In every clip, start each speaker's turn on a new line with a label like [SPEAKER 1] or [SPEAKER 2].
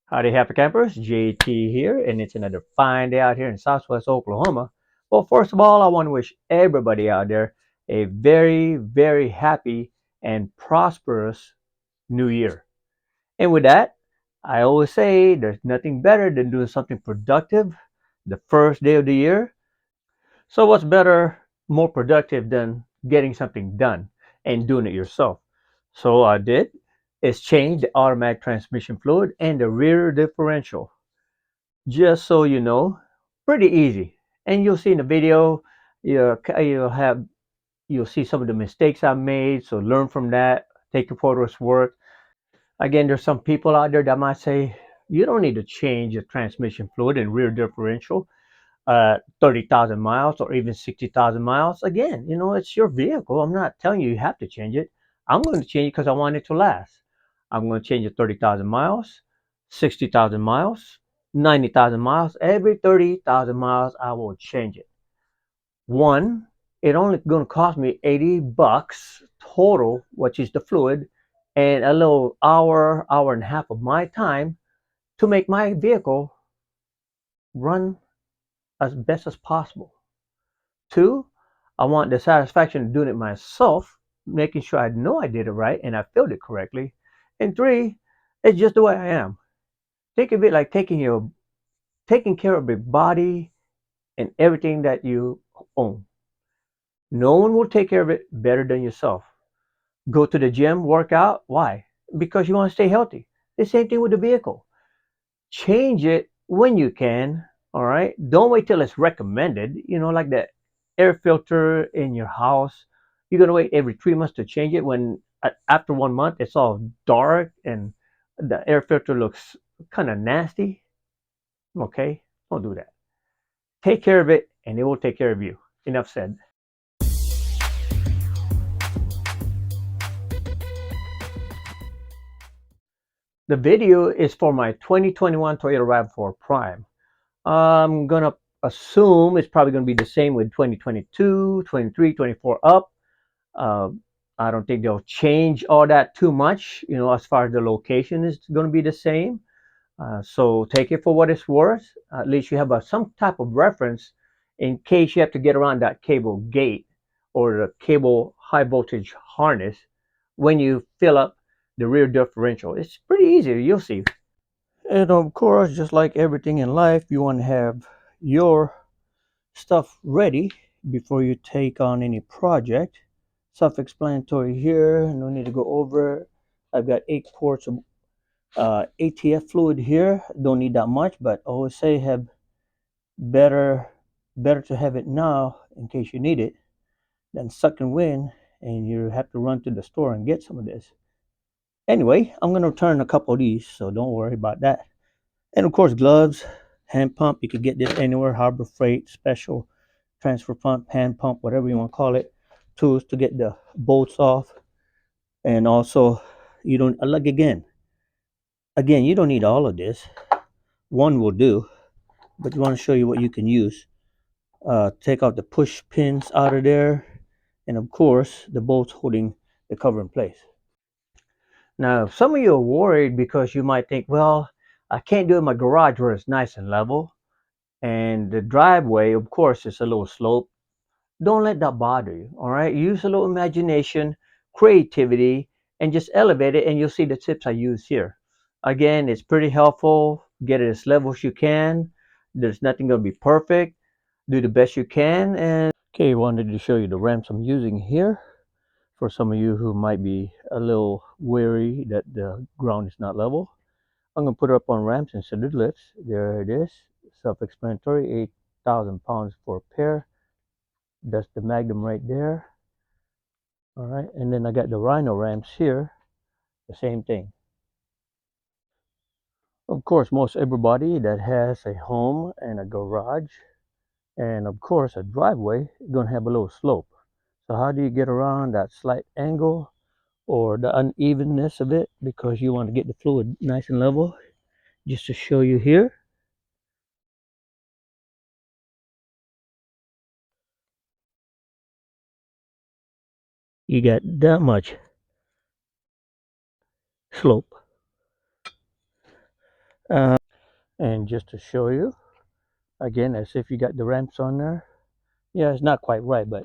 [SPEAKER 1] Howdy, happy campers. JT here, and it's another fine day out here in Southwest Oklahoma. Well, first of all, I want to wish everybody out there a very, very happy and prosperous new year. And with that, I always say there's nothing better than doing something productive the first day of the year. So, what's better, more productive than getting something done and doing it yourself? So, I did is change the automatic transmission fluid and the rear differential. Just so you know, pretty easy. And you'll see in the video, you'll have you'll see some of the mistakes I made. So learn from that. Take your photos work. Again, there's some people out there that might say you don't need to change the transmission fluid and rear differential 30,000 miles or even 60,000 miles. Again, it's your vehicle. I'm not telling you you have to change it. I'm going to change it because I want it to last. I'm going to change it 30,000 miles, 60,000 miles, 90,000 miles. Every 30,000 miles, I will change it. One, it only going to cost me $80 total, which is the fluid, and a little hour and a half of my time to make my vehicle run as best as possible. Two, I want the satisfaction of doing it myself, making sure I know I did it right and I filled it correctly. And three, it's just the way I am. Think of it like taking care of your body and everything that you own. No one will take care of it better than yourself. Go to the gym, work out. Why? Because you want to stay healthy. The same thing with the vehicle. Change it when you can. All right. Don't wait till it's recommended. Like the air filter in your house. You're gonna wait every 3 months to change it when after 1 month it's all dark and the air filter looks kind of nasty. Okay, don't do that. Take care of it, and it will take care of you. Enough said. The video is for my 2021 Toyota Rav4 Prime. I'm gonna assume it's probably gonna be the same with 2022, 23, 24 up. Uh, I don't think they'll change all that too much. As far as the location is gonna be the same. So take it for what it's worth. At least you have some type of reference in case you have to get around that cable gate or the cable high voltage harness when you fill up the rear differential. It's pretty easy. You'll see. And of course, just like everything in life, you want to have your stuff ready before you take on any project. Self-explanatory here. No need to go over it. I've got 8 quarts of ATF fluid here. Don't need that much, but I always say have better better to have it now in case you need it than sucking wind and you have to run to the store and get some of this. Anyway, I'm gonna return a couple of these, so don't worry about that. And of course, gloves, hand pump. You could get this anywhere. Harbor Freight, special transfer pump, hand pump, whatever you want to call it. Tools to get the bolts off, and also you don't like again you don't need all of this. One will do, but you want to show you what you can use. Take out the push pins out of there, and of course the bolts holding the cover in place. Now, some of you are worried because you might think, well, I can't do it in my garage where it's nice and level, and the driveway, of course, is a little slope. Don't let that bother you. All right, use a little imagination, creativity, and just elevate it, and you'll see the tips I use here. Again, it's pretty helpful. Get it as level as you can. There's nothing going to be perfect. Do the best you can. And okay, wanted to show you the ramps I'm using here for some of you who might be a little weary that the ground is not level. I'm going to put it up on ramps instead of lifts. There it is. Self-explanatory. 8,000 pounds for a pair. That's the Magnum right there. All right, and then I got the Rhino ramps here. The same thing. Of course, most everybody that has a home and a garage and of course a driveway is going to have a little slope. So how do you get around that slight angle or the unevenness of it, because you want to get the fluid nice and level? Just to show you here, you got that much slope. Uh, and just to show you, again, as if you got the ramps on there. Yeah, it's not quite right, but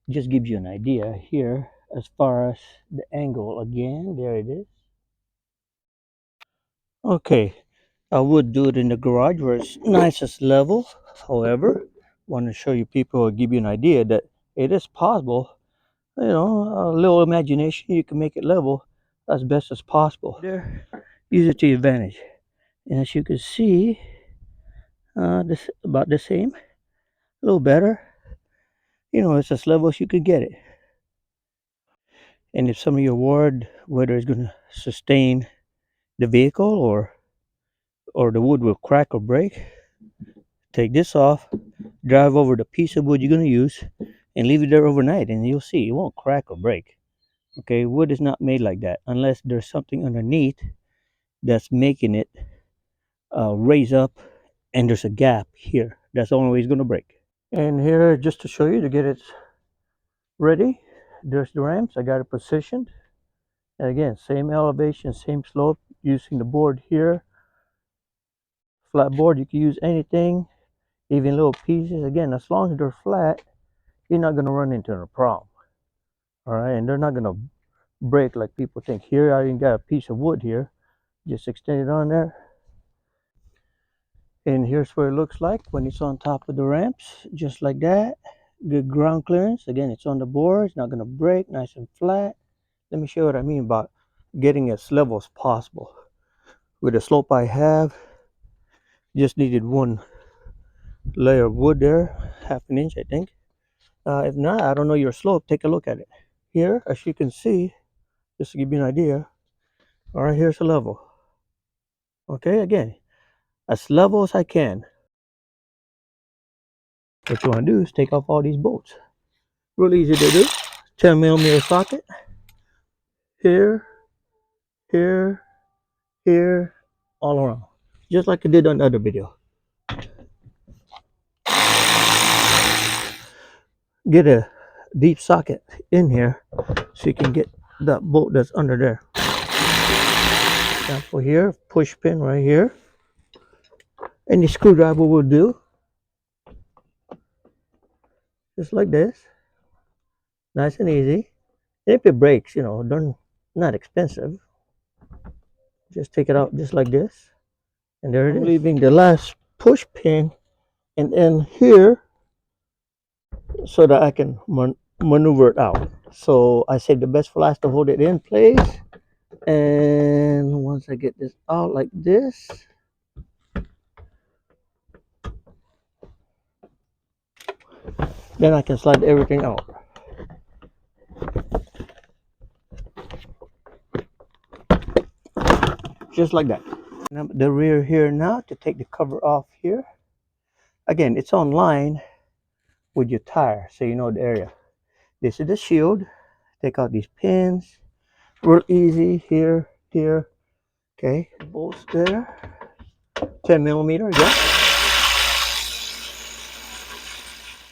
[SPEAKER 1] it just gives you an idea here as far as the angle. Again, there it is. Okay, I would do it in the garage where it's nicest level. However, want to show you people or give you an idea that it is possible. You know, a little imagination, you can make it level as best as possible. There, use it to your advantage. And as you can see, this about the same, a little better. You know, it's as level as you could get it. And if some of your word, whether it's going to sustain the vehicle or the wood will crack or break, take this off, drive over the piece of wood you're going to use, and leave it there overnight, and you'll see it won't crack or break. Okay, wood is not made like that unless there's something underneath that's making it raise up, and there's a gap here. That's the only way it's going to break. And here, just to show you to get it ready, there's the ramps. I got it positioned. And again, same elevation, same slope, using the board here. Flat board, you can use anything, even little pieces. Again, as long as they're flat, you're not going to run into a problem. All right, and they're not going to break like people think. Here, I even got a piece of wood here. Just extend it on there. And here's what it looks like when it's on top of the ramps, just like that. Good ground clearance. Again, it's on the board. It's not going to break, nice and flat. Let me show you what I mean about getting as level as possible. With the slope I have, just needed one layer of wood there, half an inch, I think. If not, I don't know your slope. Take a look at it. Here, as you can see, just to give you an idea, all right, here's a level. Okay, again, as level as I can. What you want to do is take off all these bolts. Real easy to do. 10 millimeter socket. Here, here, here, all around. Just like I did on the other video. Get a deep socket in here so you can get that bolt that's under there. Example here, push pin right here. Any screwdriver will do. Just like this. Nice and easy. And if it breaks, you know, don't, not expensive. Just take it out just like this. And there it is. Leaving the last push pin and then here so that I can maneuver it out. So I saved the best for last to hold it in place. And once I get this out like this, then I can slide everything out. Just like that. The rear here now to take the cover off here. Again, it's on line with your tire, so you know the area. This is the shield. Take out these pins. Real easy here, here. Okay, bolts there. 10 millimeter, yeah.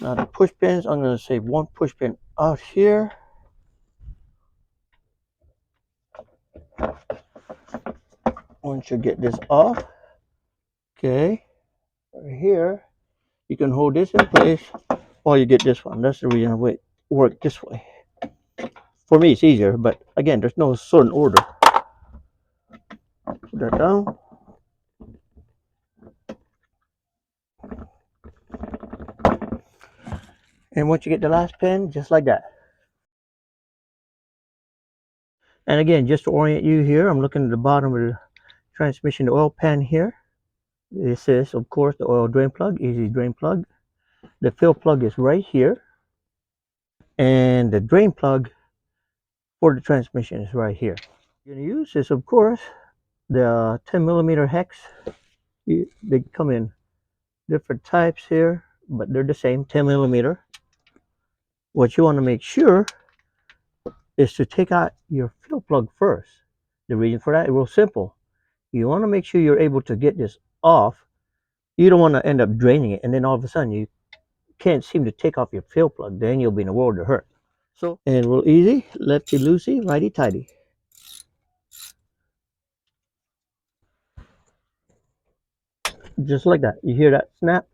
[SPEAKER 1] Now the push pins, I'm going to save one push pin out here. Once you get this off, okay, right here, you can hold this in place while you get this one. That's the reason I work this way. For me, it's easier, but again, there's no certain order. Put that down. And once you get the last pin, just like that. And again, just to orient you here, I'm looking at the bottom of the transmission, the oil pan here. This is, of course, the oil drain plug, easy drain plug. The fill plug is right here. And the drain plug for the transmission is right here. You're going to use is, of course, the 10 millimeter hex. They come in different types here, but they're the same, 10 millimeter. What you want to make sure is to take out your fill plug first. The reason for that is real simple. You want to make sure you're able to get this off. You don't want to end up draining it, and then all of a sudden you can't seem to take off your fill plug. Then you'll be in a world of hurt. So, and real easy, lefty loosey, righty tighty. Just like that. You hear that snap?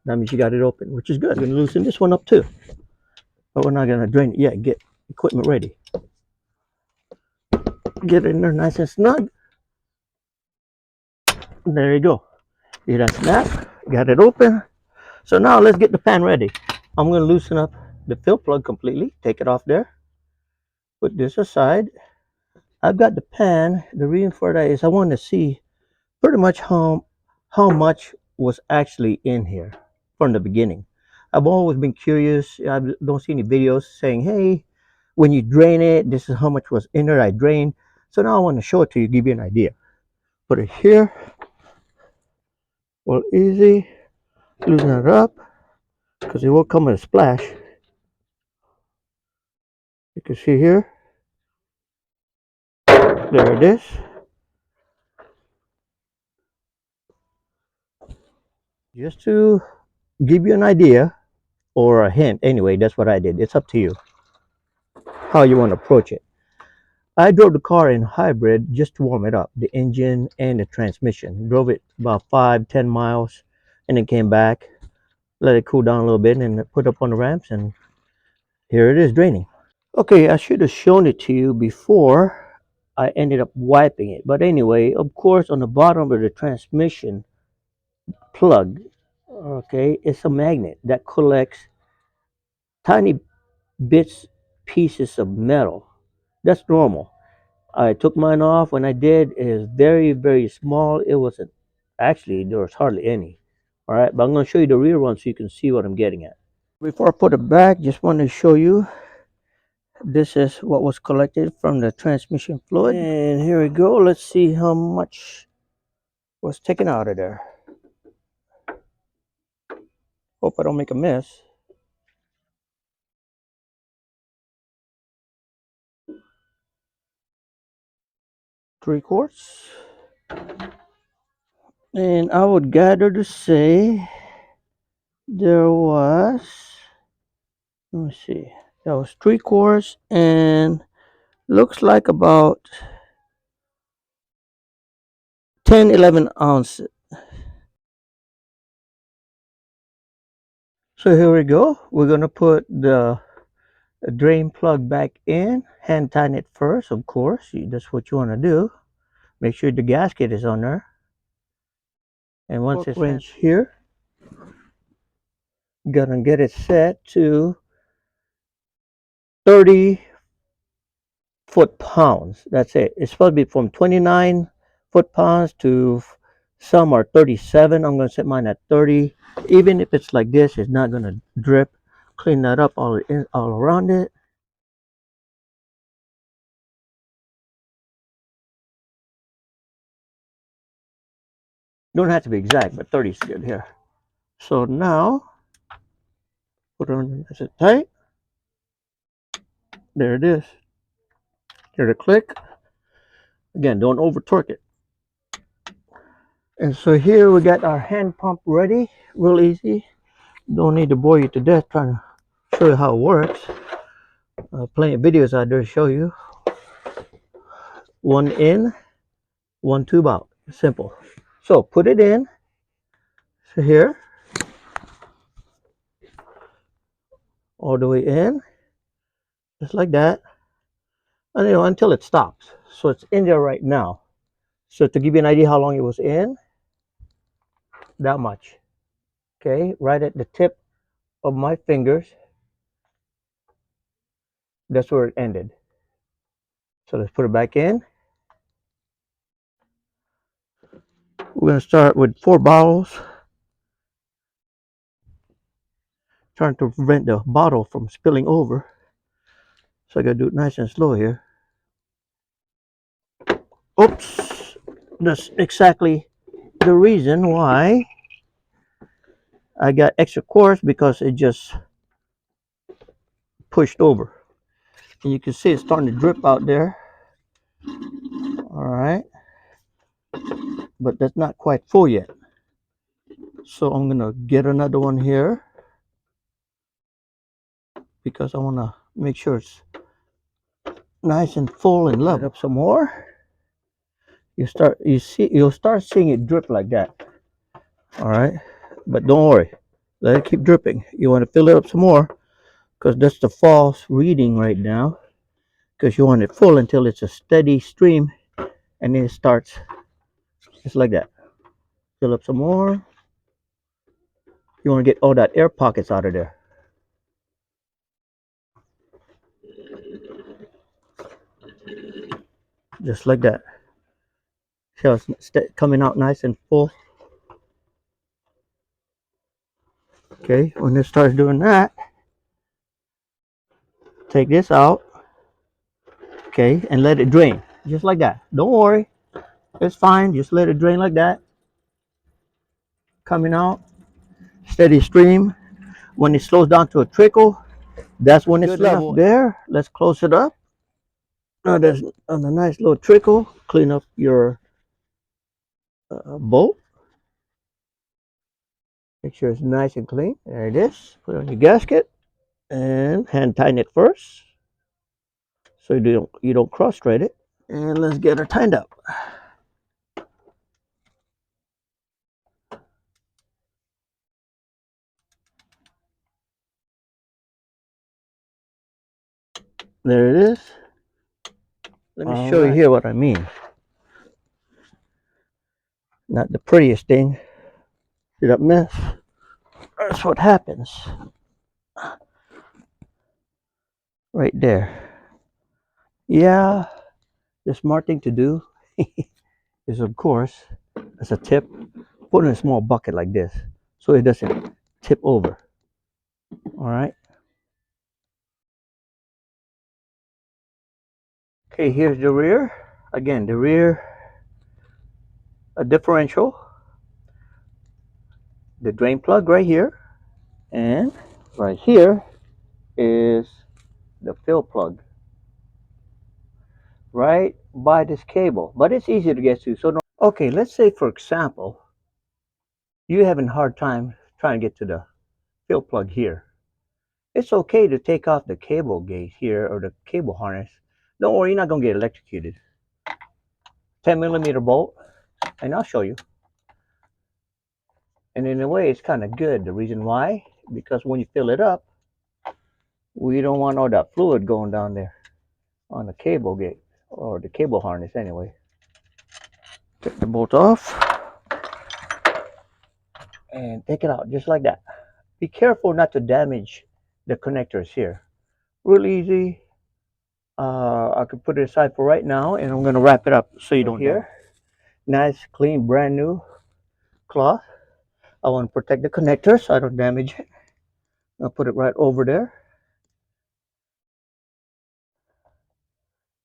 [SPEAKER 1] That means you got it open, which is good. We're gonna loosen this one up too, but we're not gonna drain it yet. Get equipment ready. Get it in there nice and snug. There you go. See that snap? Got it open. So now let's get the pan ready. I'm gonna loosen up the fill plug completely. Take it off there. Put this aside. I've got the pan. The reason for that is I want to see pretty much how much was actually in here from the beginning. I've always been curious. I don't see any videos saying, hey, when you drain it, this is how much was in there. I drained. So now I want to show it to you, give you an idea. Put it here. Well, easy. Loosen it up because it will come with a splash. You can see here. There it is. Just to give you an idea or a hint, anyway, that's what I did. It's up to you how you want to approach it. I drove the car in hybrid just to warm it up, the engine and the transmission. Drove it about 5-10 miles and then came back, let it cool down a little bit and put up on the ramps, and here it is draining. Okay, I should have shown it to you before I ended up wiping it. But anyway, of course, on the bottom of the transmission plug, okay, it's a magnet that collects tiny bits, pieces of metal. That's normal. I took mine off. When I did, it was very, very small. It wasn't, actually, there was hardly any. All right, but I'm going to show you the rear one so you can see what I'm getting at. Before I put it back, just want to show you this is what was collected from the transmission fluid. And here we go. Let's see how much was taken out of there. Hope I don't make a mess. Three quarts. And I would gather to say there was, let me see, that was 3 quarts and looks like about 10-11 ounces. So here we go. We're going to put the drain plug back in, hand tighten it first, of course. That's what you want to do. Make sure the gasket is on there. And once it's wrenched here, gonna get it set to 30 foot-pounds. That's it. It's supposed to be from 29 foot-pounds to some are 37. I'm gonna set mine at 30. Even if it's like this, it's not gonna drip. Clean that up all around it. Don't have to be exact, but 30 is good here. So now, put it on, is it tight? There it is. Here to click. Again, don't over torque it. And so here we got our hand pump ready. Real easy. Don't need to bore you to death trying to show you how it works. Plenty of videos out there to show you. One in, one tube out. Simple. So put it in. So here, all the way in, just like that. And until it stops. So it's in there right now. So to give you an idea how long it was in, that much. Okay, right at the tip of my fingers. That's where it ended. So let's put it back in. We're going to start with 4 bottles. Trying to prevent the bottle from spilling over. So I got to do it nice and slow here. Oops. That's exactly the reason why I got extra quarts, because it just pushed over. And you can see it's starting to drip out there. All right. But that's not quite full yet. So I'm going to get another one here, because I want to make sure it's nice and full and level. Up some more. You'll start seeing it drip like that. All right, but don't worry, let it keep dripping. You want to fill it up some more because that's the false reading right now, because you want it full until it's a steady stream, and then it starts just like that. Fill up some more. You want to get all that air pockets out of there. Just like that. See how it's coming out nice and full? Okay, when it starts doing that, take this out, okay, and let it drain. Just like that. Don't worry, it's fine. Just let it drain like that. Coming out, steady stream. When it slows down to a trickle, that's when it's level. There, let's close it up. Now there's a nice little trickle. Clean up your bolt. Make sure it's nice and clean. There it is. Put it on your gasket and hand tighten it first, so you don't cross thread it. And let's get her tightened up. There it is. Let me show you here what I mean. Not the prettiest thing. See that mess? That's what happens. Right there. Yeah, the smart thing to do is, of course, as a tip, put in a small bucket like this so it doesn't tip over. All right. Okay, here's the rear. Again, the rear, a differential, the drain plug right here, and right here is the fill plug right by this cable, but it's easy to get to. So, no, okay, let's say for example, you're having a hard time trying to get to the fill plug here. It's okay to take off the cable gate here or the cable harness. Don't worry, you're not gonna get electrocuted. 10mm bolt, and I'll show you. And in a way, it's kind of good. The reason why, because when you fill it up, we don't want all that fluid going down there on the cable gate or the cable harness anyway. Take the bolt off and take it out just like that. Be careful not to damage the connectors here. Real easy. I could put it aside for right now, and I'm going to wrap it up so you don't hear. Nice, clean, brand new cloth. I want to protect the connector so I don't damage it. I'll put it right over there.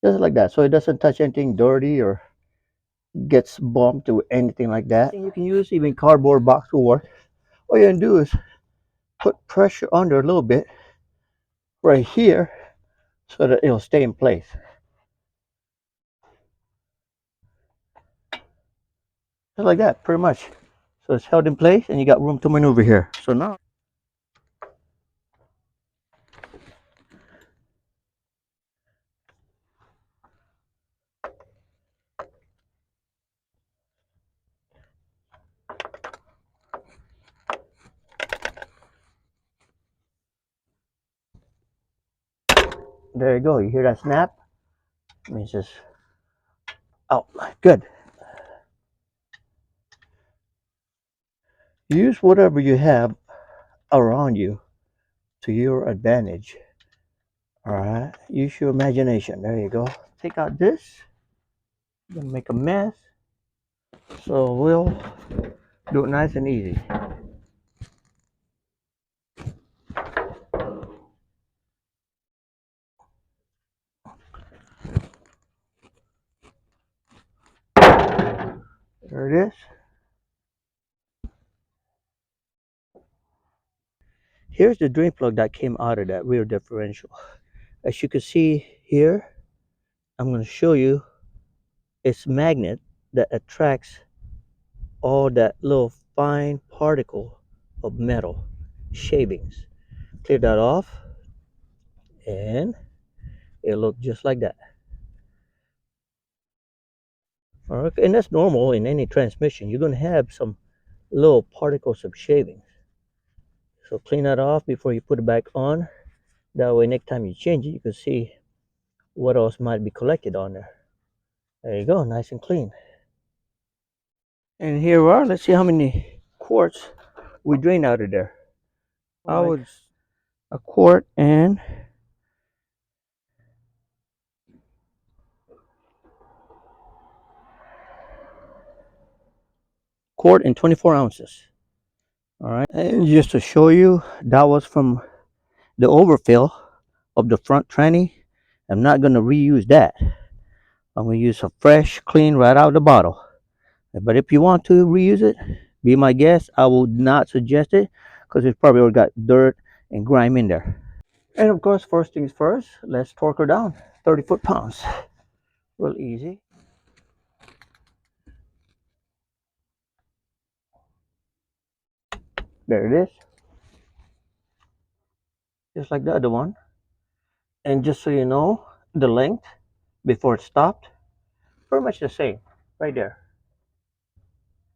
[SPEAKER 1] Just like that, so it doesn't touch anything dirty or gets bumped or anything like that. And you can use even cardboard box will work. All you're going to do is put pressure under a little bit right here so that it'll stay in place. Just like that, pretty much. So it's held in place and you got room to maneuver here. So now, there you go. You hear that snap? It means it's out. Good. Use whatever you have around you to your advantage. All right. Use your imagination. There you go. Take out this. You're gonna make a mess. So we'll do it nice and easy. There it is. Here's the drain plug that came out of that rear differential. As you can see here, I'm going to show you it's magnet that attracts all that little fine particle of metal shavings. Clear that off and it'll look just like that. All right, and that's normal in any transmission. You're going to have some little particles of shavings. So clean that off before you put it back on. That way next time you change it, you can see what else might be collected on there. There you go, nice and clean. And here we are. Let's see how many quarts we drain out of there. I would a quart and quart and 24 ounces. All right, and just to show you, that was from the overfill of the front tranny. I'm not going to reuse that. I'm going to use a fresh, clean right out of the bottle. But if you want to reuse it, be my guest. I would not suggest it because it's probably already got dirt and grime in there. And of course, first things first, let's torque her down. 30 foot-pounds. Real easy. There it is. Just like the other one. And just so you know, the length before it stopped, pretty much the same. Right there.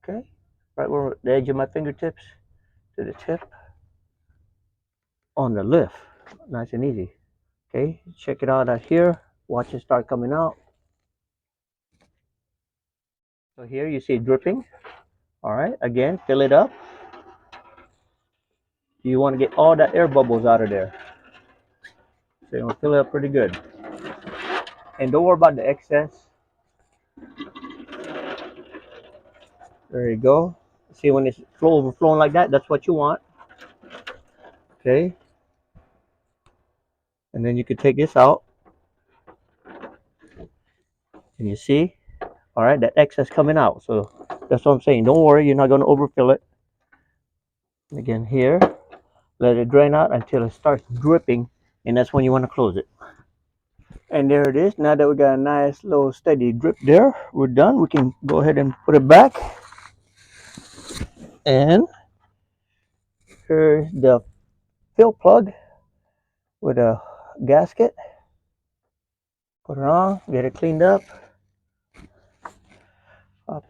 [SPEAKER 1] Okay? Right where the edge of my fingertips to the tip on the lift. Nice and easy. Okay? Check it out here. Watch it start coming out. So here you see dripping. All right, again, fill it up. You want to get all that air bubbles out of there. So you're going to fill it up pretty good. And don't worry about the excess. There you go. See when it's overflowing like that, that's what you want. Okay. And then you can take this out. And you see, all right, that excess coming out. So that's what I'm saying. Don't worry, you're not going to overfill it. And again, here, let it drain out until it starts dripping. And that's when you want to close it. And there it is. Now that we got a nice little steady drip there, we're done. We can go ahead and put it back. And here's the fill plug with a gasket. Put it on, get it cleaned up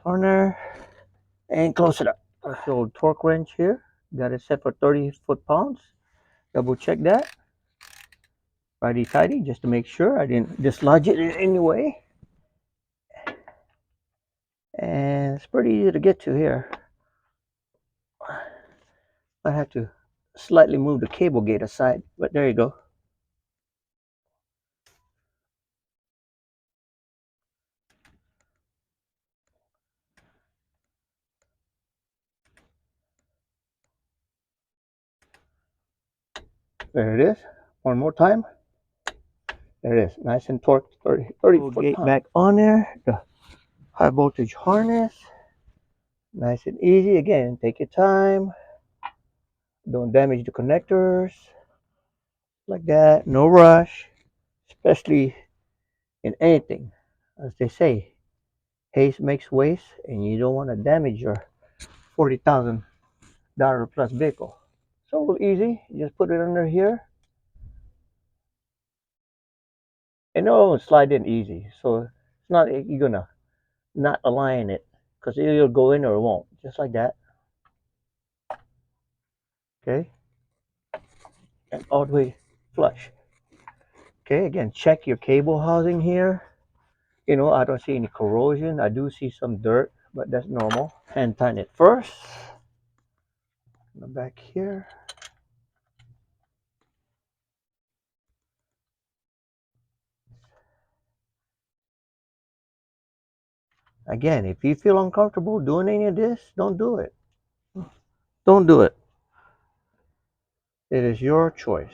[SPEAKER 1] on there, and close it up. So torque wrench here, got it set for 30 foot-pounds. Double check that. Righty tighty, just to make sure I didn't dislodge it in any way. And it's pretty easy to get to here. I have to slightly move the cable gate aside, but there you go. There it is. One more time. There it is. Nice and torqued. 30 foot back on there. The high voltage harness. Nice and easy. Again, take your time. Don't damage the connectors. Like that. No rush. Especially in anything. As they say, haste makes waste, and you don't want to damage your $40,000 plus vehicle. So easy. Just put it under here. And it'll slide in easy. So it's not you're gonna not align it because it'll go in or it won't. Just like that. Okay. And all the way flush. Okay, again, check your cable housing here. You know, I don't see any corrosion. I do see some dirt, but that's normal. Hand tighten it first. Back here. Again, if you feel uncomfortable doing any of this, don't do it. Don't do it. It is your choice.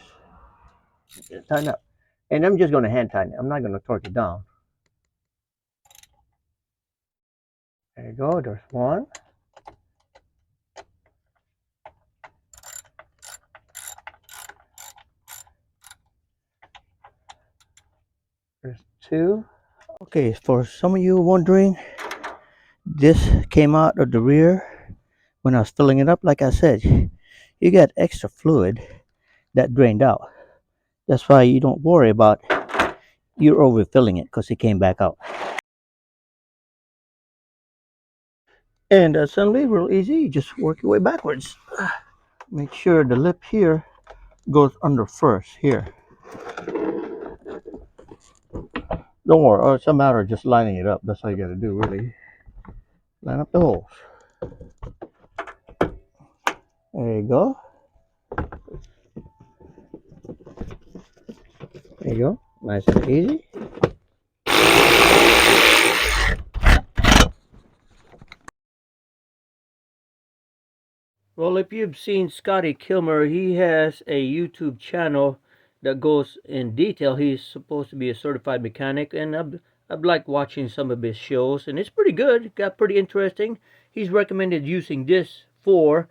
[SPEAKER 1] Tighten up. And I'm just going to hand tighten it. I'm not going to torque it down. There you go. There's one. There's two. Okay, for some of you wondering, this came out of the rear when I was filling it up. Like I said, you got extra fluid that drained out. That's why you don't worry about you overfilling it because it came back out. And assembly real easy. You just work your way backwards. Make sure the lip here goes under first here. Don't worry, oh, it's a matter of just lining it up. That's all you got to do, really. Line up the holes. There you go. There you go. Nice and easy. Well, if you've seen Scotty Kilmer, he has a YouTube channel that goes in detail. He's supposed to be a certified mechanic, and I've liked watching some of his shows, and it's pretty good. Got pretty interesting. He's recommended using this for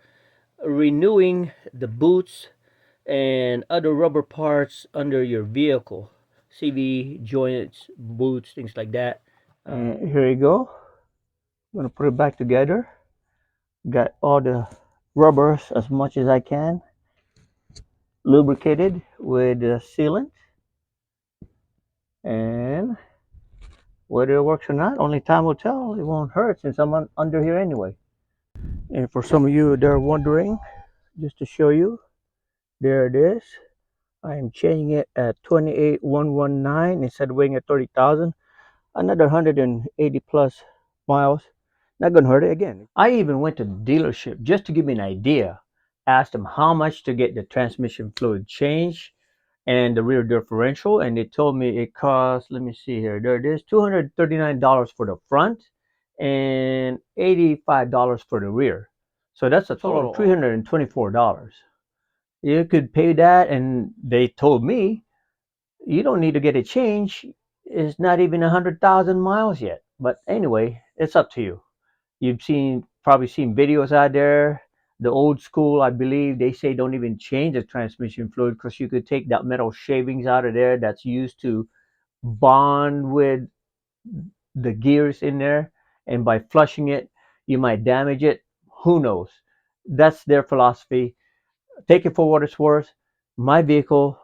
[SPEAKER 1] renewing the boots and other rubber parts under your vehicle, CV joints, boots, things like that. And here you go. I'm gonna put it back together. Got all the rubbers as much as I can lubricated with sealant, and whether it works or not, only time will tell. It won't hurt since I'm under here anyway. And for some of you that are wondering, just to show you, there it is. I am changing it at 28,119 instead of weighing at 30,000. Another 180 plus miles. Not gonna hurt it again. I even went to the dealership just to give me an idea. Asked them how much to get the transmission fluid changed and the rear differential, and they told me it costs, let me see here, there it is, $239 for the front and $85 for the rear. So that's a total of $324. You could pay that, and they told me you don't need to get it changed. It's not even 100,000 miles yet. But anyway, it's up to you. You've probably seen videos out there. The old school, I believe, they say don't even change the transmission fluid because you could take that metal shavings out of there that's used to bond with the gears in there, and by flushing it, you might damage it. Who knows? That's their philosophy. Take it for what it's worth. My vehicle,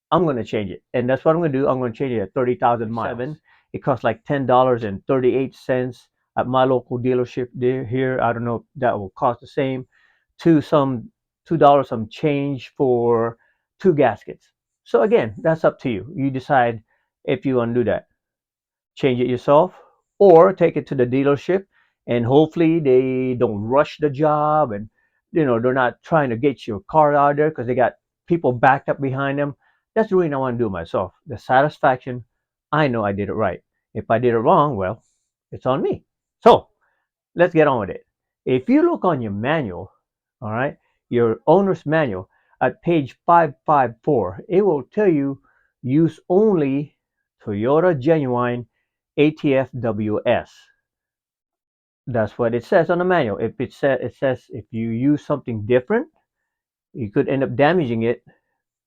[SPEAKER 1] I'm going to change it. And that's what I'm going to do. I'm going to change it at 30,000 miles. It costs like $10.38 at my local dealership here. I don't know if that will cost the same. $2 some change for two gaskets. So again, that's up to you. You decide if you want to do that. Change it yourself or take it to the dealership, and hopefully they don't rush the job, and they're not trying to get your car out there because they got people backed up behind them. That's the reason I want to do it myself. The satisfaction, I know I did it right. If I did it wrong, well, it's on me. So let's get on with it. If you look on your manual, all right, your owner's manual at page 554, it will tell you use only Toyota Genuine ATFWS. That's what it says on the manual. If it says if you use something different, you could end up damaging it,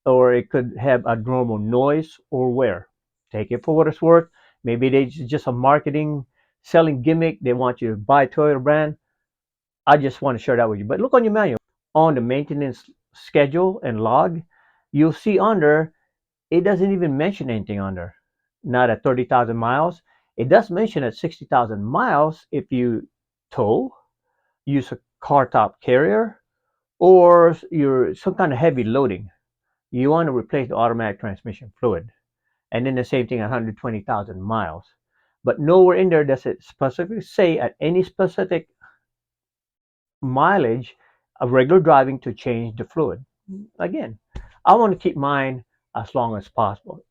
[SPEAKER 1] or it could have abnormal noise or wear. Take it for what it's worth. Maybe it's just a marketing selling gimmick. They want you to buy Toyota brand. I just want to share that with you. But look on your manual. On the maintenance schedule and log, you'll see under, it doesn't even mention anything under. Not at 30,000 miles. It does mention at 60,000 miles if you tow, use a car top carrier, or you're some kind of heavy loading. You want to replace the automatic transmission fluid. And then the same thing at 120,000 miles. But nowhere in there does it specifically say at any specific mileage of regular driving to change the fluid. Again, I want to keep mine as long as possible.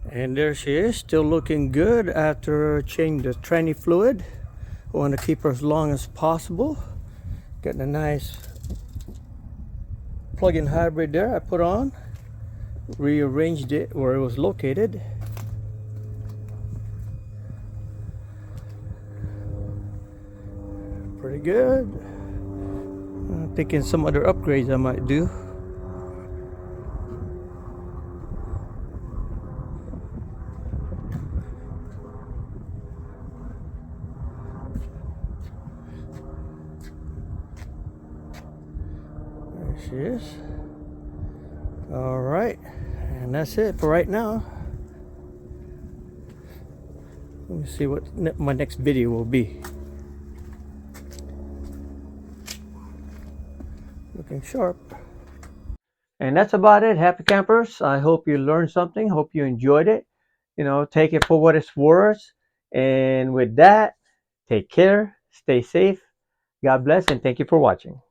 [SPEAKER 1] And there she is, still looking good after changing the tranny fluid. I want to keep her as long as possible. Getting a nice plug-in hybrid there I put on. Rearranged it where it was located. Pretty good. I'm thinking some other upgrades I might do. There she is. All right, and that's it for right now. Let me see what my next video will be. Looking sharp. And that's about it, happy campers. I hope you learned something. Hope you enjoyed it. Take it for what it's worth. And with that, take care, stay safe. God bless, and thank you for watching.